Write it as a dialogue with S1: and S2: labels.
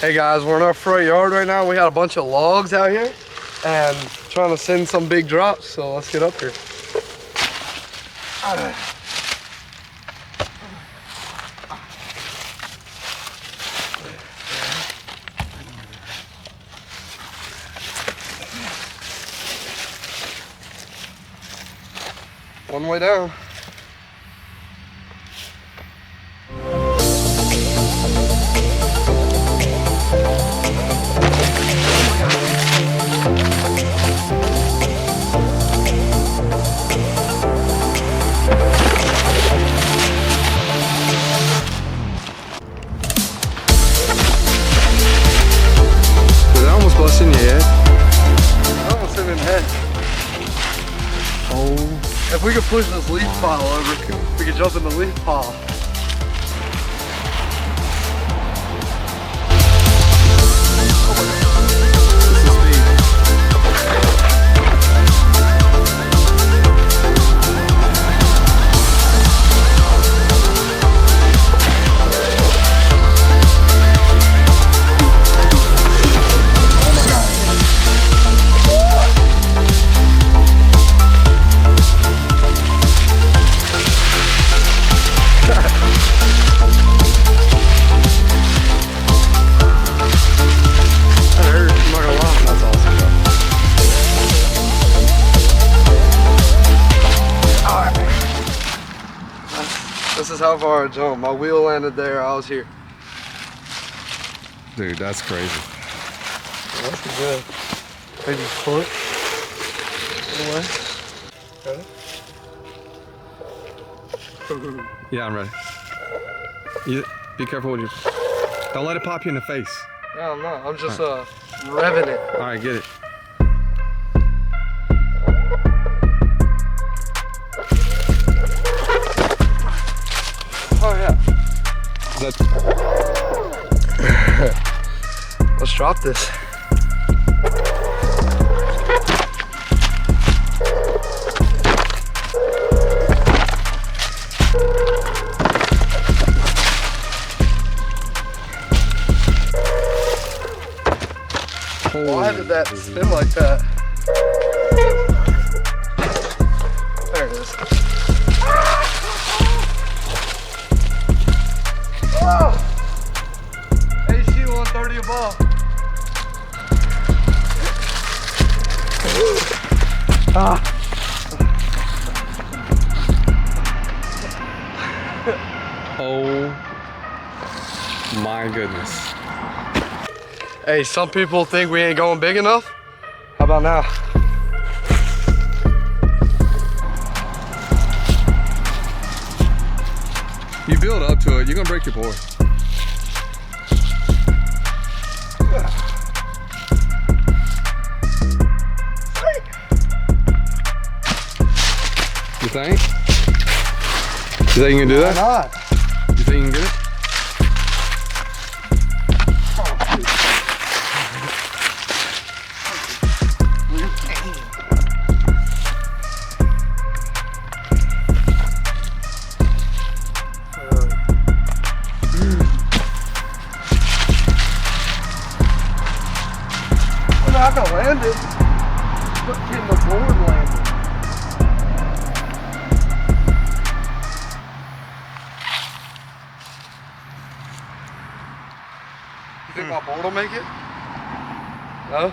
S1: Hey guys, we're in our front yard right now. We got a bunch of logs out here and trying to send some big drops, so let's get up here. One way down. Busting your head? I almost hit him in the head. Oh. If we could push this leaf pile over, we could jump in the leaf pile. This is how far I jumped. My wheel landed there, I was here.
S2: Dude, that's crazy.
S1: Yeah, that's good. Maybe foot. Ready?
S2: Yeah, I'm ready. Be careful with your... Don't let it pop you in the face.
S1: No, I'm not. I'm just revving it.
S2: All right, get it.
S1: Oh yeah. Let's drop this. Why did that spin like that? There it is. Oh! AC 130 above. Ah.
S2: Oh my goodness.
S1: Hey, some people think we ain't going big enough. How about now?
S2: You build up to it, you're gonna break your board. You think? You think you can do that?
S1: Why not?
S2: You think you can get it?
S1: I can land it, but getting the board landed. You think my board will make it? No?